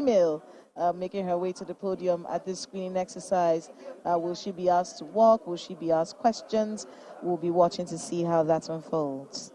female making her way to the podium at this screening exercise. Will she be asked to walk? Will she be asked questions? We'll be watching to see how that unfolds.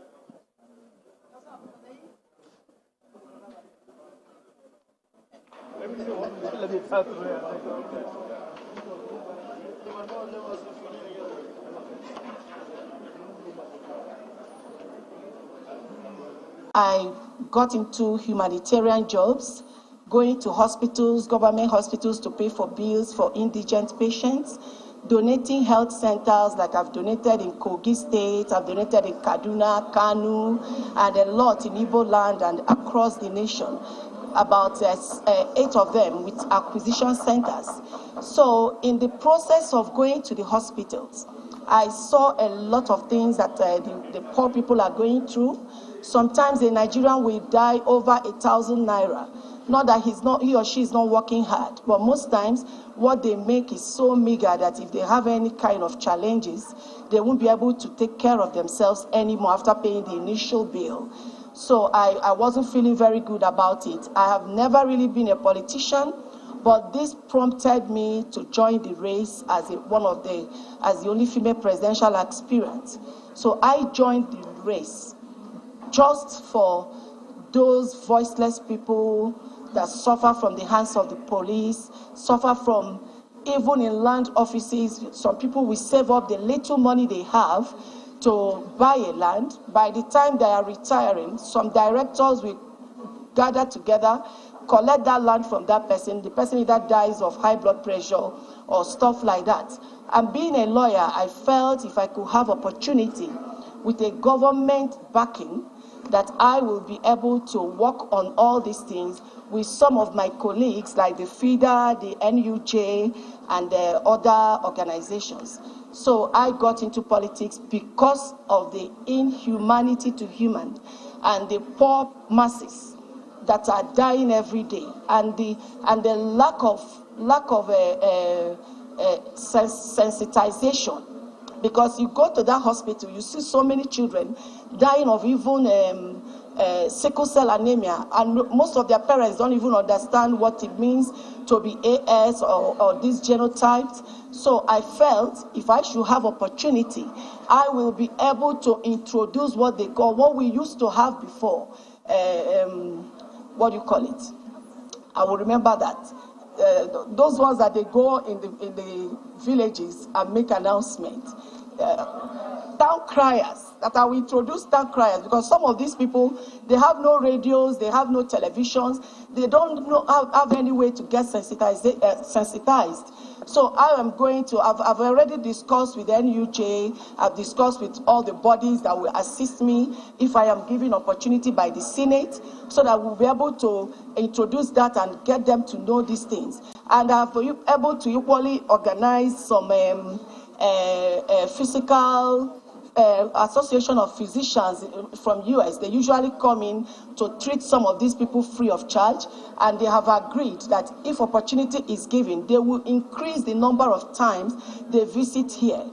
I got into humanitarian jobs, going to hospitals, government hospitals to pay for bills for indigent patients, donating health centers like I've donated in Kogi State, I've donated in Kaduna, Kanu, and a lot in Igbo land and across the nation, about 8 of them with acquisition centers. So in the process of going to the hospitals, I saw a lot of things that the poor people are going through. Sometimes a Nigerian will die over 1,000 naira. Not that he or she is not working hard, but most times what they make is so meager that if they have any kind of challenges, they won't be able to take care of themselves anymore after paying the initial bill. So I wasn't feeling very good about it. I have never really been a politician, but this prompted me to join the race as the only female presidential aspirant. So I joined the race just for those voiceless people that suffer from the hands of the police, suffer from, even in land offices, some people will save up the little money they have to buy a land. By the time they are retiring, some directors will gather together, collect that land from that person. The person either dies of high blood pressure or stuff like that. And being a lawyer, I felt if I could have opportunity with a government backing, that I will be able to work on all these things with some of my colleagues like the FIDA, the NUJ, and the other organizations. So I got into politics because of the inhumanity to human and the poor masses that are dying every day, and the lack of sensitization. Because you go to that hospital, you see so many children dying of even sickle cell anemia, and most of their parents don't even understand what it means to be AS or these genotypes. So I felt if I should have opportunity, I will be able to introduce what they call, what we used to have before, what do you call it? I will remember that. Those ones that they go in the villages and make announcements. Town criers, that I will introduce town criers, because some of these people, they have no radios, they have no televisions, they don't have any way to get sensitized. So I am going to, I've already discussed with NUJ, I've discussed with all the bodies that will assist me if I am given opportunity by the Senate, so that we'll be able to introduce that and get them to know these things. And I've been able to equally organize some physical association of physicians from US. They usually come in to treat some of these people free of charge, and they have agreed that if opportunity is given, they will increase the number of times they visit here.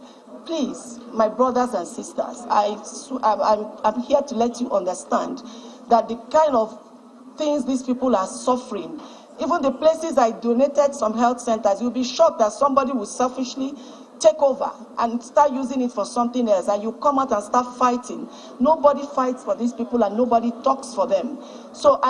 Please, my brothers and sisters, I'm here to let you understand that the kind of things these people are suffering, even the places I donated some health centers, you'll be shocked that somebody will selfishly take over and start using it for something else, and you come out and start fighting. Nobody fights for these people and nobody talks for them. So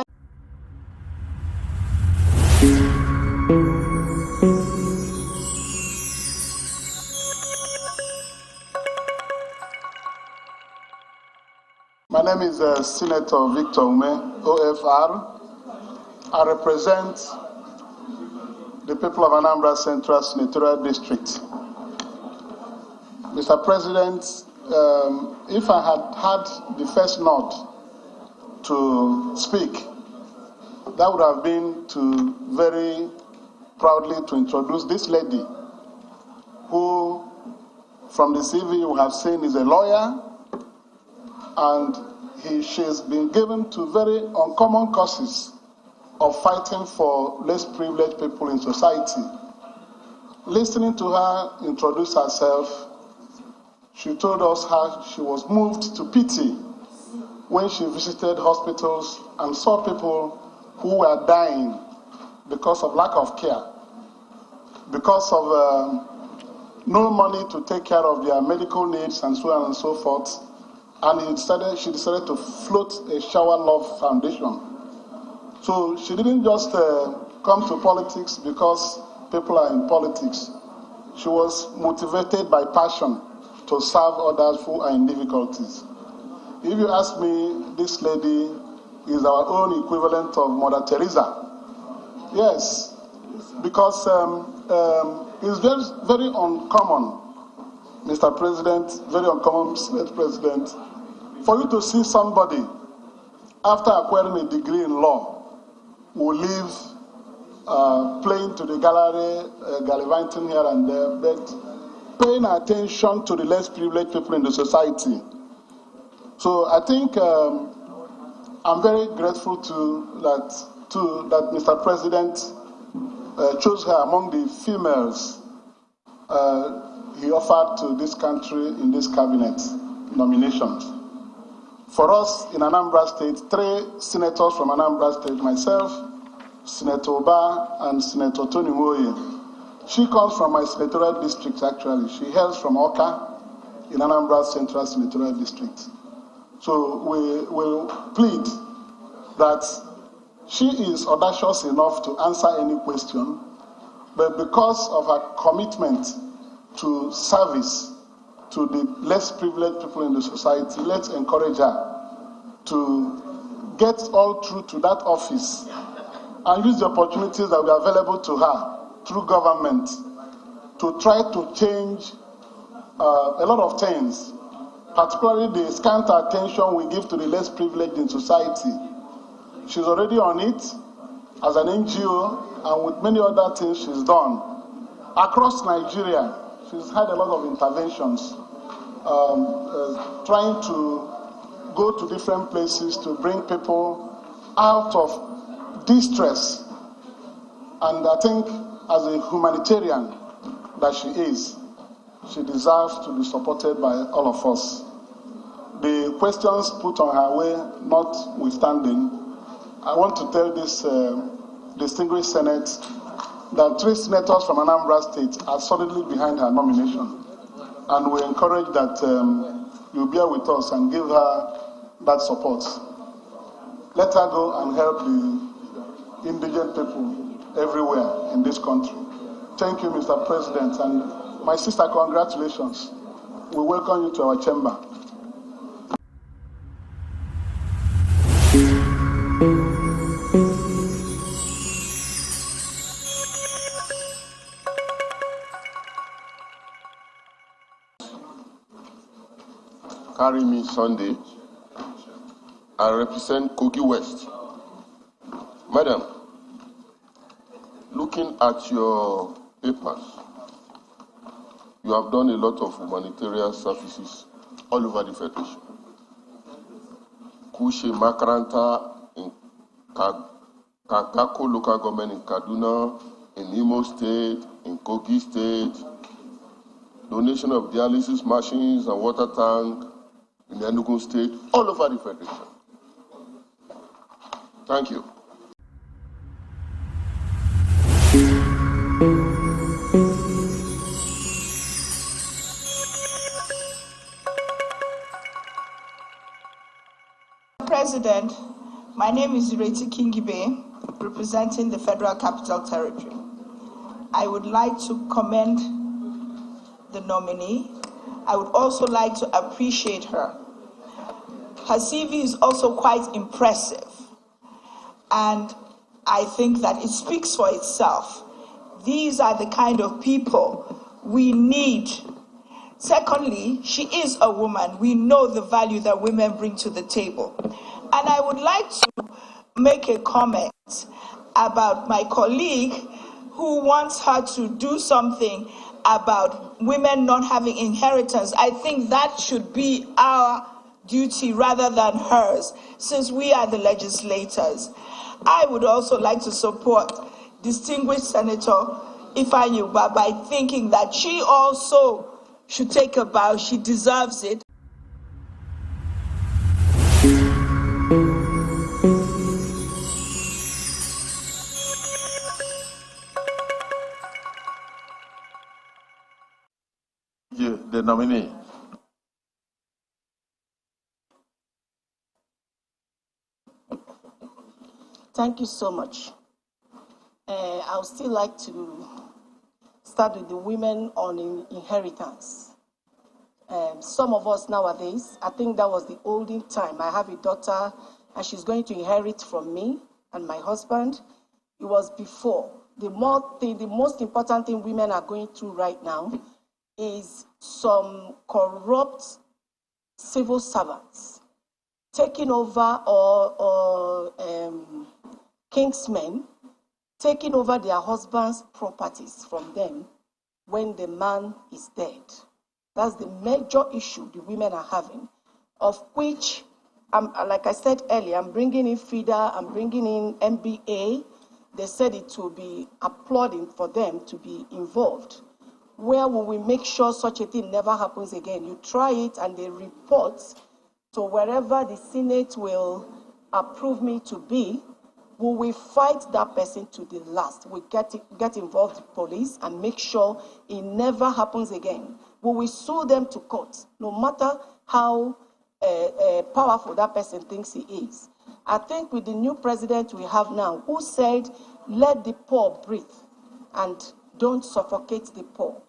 My name is Senator Victor Ume, OFR. I represent the people of Anambra Central Senatorial District. Mr. President, if I had had the first nod to speak, that would have been to very proudly to introduce this lady, who from the CV you have seen is a lawyer, and she's been given to very uncommon causes of fighting for less privileged people in society. Listening to her introduce herself, she told us how she was moved to pity when she visited hospitals and saw people who were dying because of lack of care, because of no money to take care of their medical needs and so on and so forth. And she decided to float a shower love foundation. So she didn't just come to politics because people are in politics. She was motivated by passion to serve others who are in difficulties. If you ask me, this lady is our own equivalent of Mother Teresa. Yes, because it's very, very uncommon, Mr. President, very uncommon, Mr. President, for you to see somebody, after acquiring a degree in law, who leave playing to the gallery, gallivanting here and there, but paying attention to the less privileged people in the society. So I think I'm very grateful that Mr. President chose her among the females he offered to this country in this cabinet nominations. For us in Anambra State, 3 senators from Anambra State, myself, Senator Oba, and Senator Tony Moye. She comes from my senatorial district, actually. She hails from Oka in Anambra Central Senatorial District. So we will plead that she is audacious enough to answer any question, but because of her commitment to service to the less privileged people in the society, let's encourage her to get all through to that office and use the opportunities that are available to her through government to try to change a lot of things, particularly the scant attention we give to the less privileged in society. She's already on it as an NGO, and with many other things she's done. Across Nigeria, she's had a lot of interventions, trying to go to different places to bring people out of distress. And I think as a humanitarian that she is, she deserves to be supported by all of us. The questions put on her way notwithstanding, I want to tell this distinguished Senate that 3 senators from Anambra State are solidly behind her nomination. And we encourage that you bear with us and give her that support. Let her go and help the indigent people everywhere in this country. Thank you, Mr. President. And my sister, congratulations. We welcome you to our chamber. Carry me Sunday. I represent Kogi West. Madam, looking at your papers, you have done a lot of humanitarian services all over the Federation. Kushe Makaranta in Kakako local government in Kaduna, in Imo State, in Kogi State, donation of dialysis machines and water tank in Enugu State, all over the Federation. Thank you. President, my name is Ireti Kingibe, representing the Federal Capital Territory. I would like to commend the nominee. I would also like to appreciate her. Her CV is also quite impressive, and I think that it speaks for itself. These are the kind of people we need. Secondly, she is a woman. We know the value that women bring to the table. And I would like to make a comment about my colleague who wants her to do something about women not having inheritance. I think that should be our duty rather than hers, since we are the legislators. I would also like to support distinguished Senator Ifeanyi Ubah by thinking that she also should take a bow. She deserves it. nominee. Thank you so much. I would still like to start with the women on inheritance. Some of us nowadays, I think that was the olden time. I have a daughter and she's going to inherit from me and my husband. It was before. The most important thing women are going through right now is some corrupt civil servants taking over or kingsmen taking over their husbands' properties from them when the man is dead. That's the major issue the women are having, of which, like I said earlier, I'm bringing in FIDA, I'm bringing in MBA. They said it will be applauding for them to be involved. Where will we make sure such a thing never happens again? You try it and they report to wherever the Senate will approve me to be. We will fight that person to the last. We get involved with police and make sure it never happens again. We will sue them to court, no matter how powerful that person thinks he is. I think with the new president we have now, who said, let the poor breathe and don't suffocate the poor.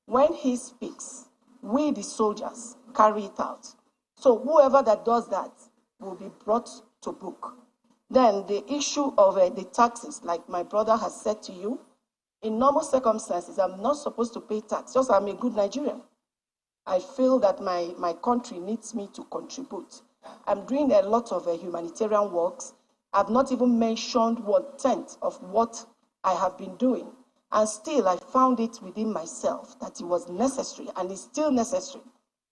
When he speaks, we the soldiers carry it out. So whoever that does that will be brought to book. Then the issue of the taxes, like my brother has said to you, in normal circumstances, I'm not supposed to pay tax, just I'm a good Nigerian. I feel that my country needs me to contribute. I'm doing a lot of humanitarian works. I've not even mentioned 1/10 of what I have been doing. And still, I found it within myself that it was necessary, and it's still necessary,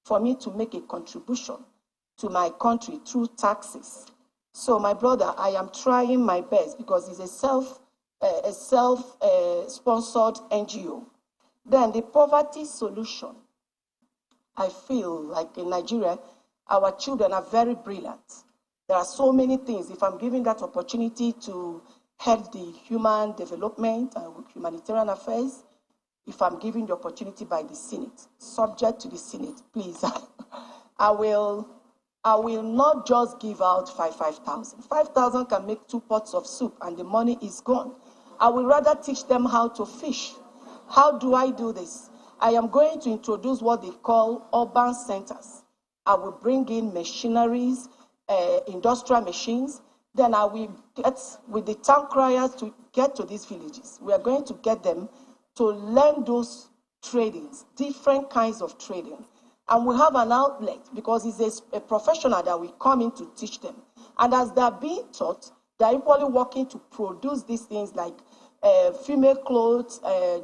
for me to make a contribution to my country through taxes. So, my brother, I am trying my best because it's a self-sponsored NGO. Then the poverty solution. I feel like in Nigeria, our children are very brilliant. There are so many things. If I'm given that opportunity to head the human development and humanitarian affairs, if I'm given the opportunity by the Senate, subject to the Senate, please, I will not just give out 5,000. 5,000 can make 2 pots of soup and the money is gone. I will rather teach them how to fish. How do I do this? I am going to introduce what they call urban centers. I will bring in machineries, industrial machines. Then I will get with the town criers to get to these villages. We are going to get them to learn those tradings, different kinds of trading. And we have an outlet because it's a professional that will come in to teach them. And as they're being taught, they're equally working to produce these things like female clothes,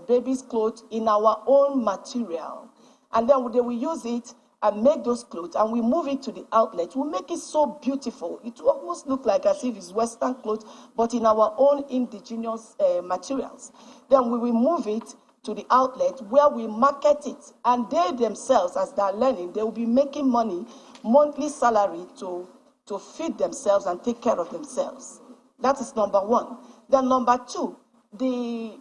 babies' clothes in our own material. And then they will use it and make those clothes, and we move it to the outlet. We make it so beautiful. It will almost look like as if it's Western clothes, but in our own indigenous materials. Then we will move it to the outlet where we market it, and they themselves, as they're learning, they will be making money, monthly salary to feed themselves and take care of themselves. That is number one. Then number two, the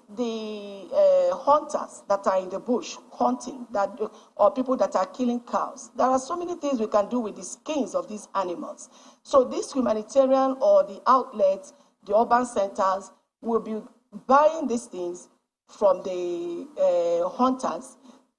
hunters that are in the bush hunting, or people that are killing cows. There are so many things we can do with the skins of these animals. So this humanitarian or the outlets, the urban centers, will be buying these things from the hunters.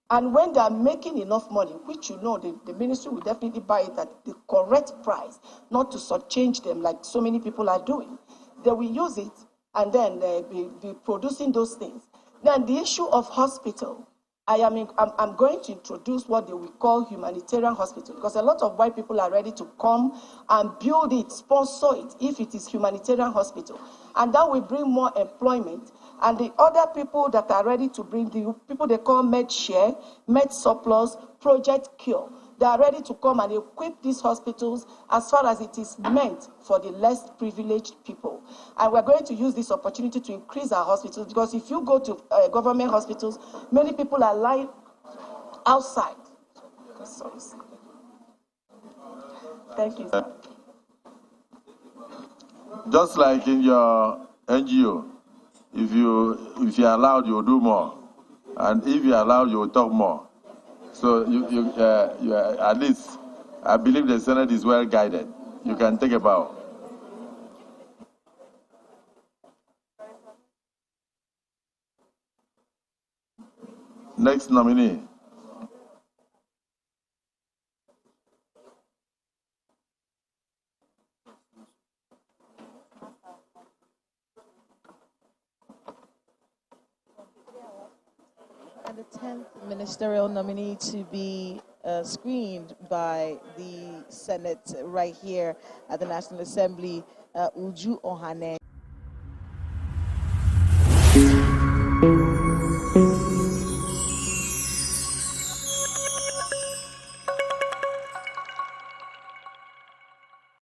And when they are making enough money, which the ministry will definitely buy it at the correct price, not to shortchange them like so many people are doing. They will use it and then be producing those things. Then the issue of hospital. I'm going to introduce what they will call humanitarian hospital, because a lot of white people are ready to come and build it, sponsor it, if it is humanitarian hospital. And that will bring more employment. And the other people that are ready to bring, the people they call MedShare, MedSurplus, Project Cure, they are ready to come and equip these hospitals as far as it is meant for the less privileged people. And we're going to use this opportunity to increase our hospitals, because if you go to government hospitals, many people are lying outside. Sorry. Thank you, sir. Just like in your NGO, if you're allowed, you'll do more. And if you're allowed, you'll talk more. So you at least, I believe the Senate is well guided. You can take a bow. Next nominee. And the 10th ministerial nominee to be screened by the Senate right here at the National Assembly, Uju Ohane.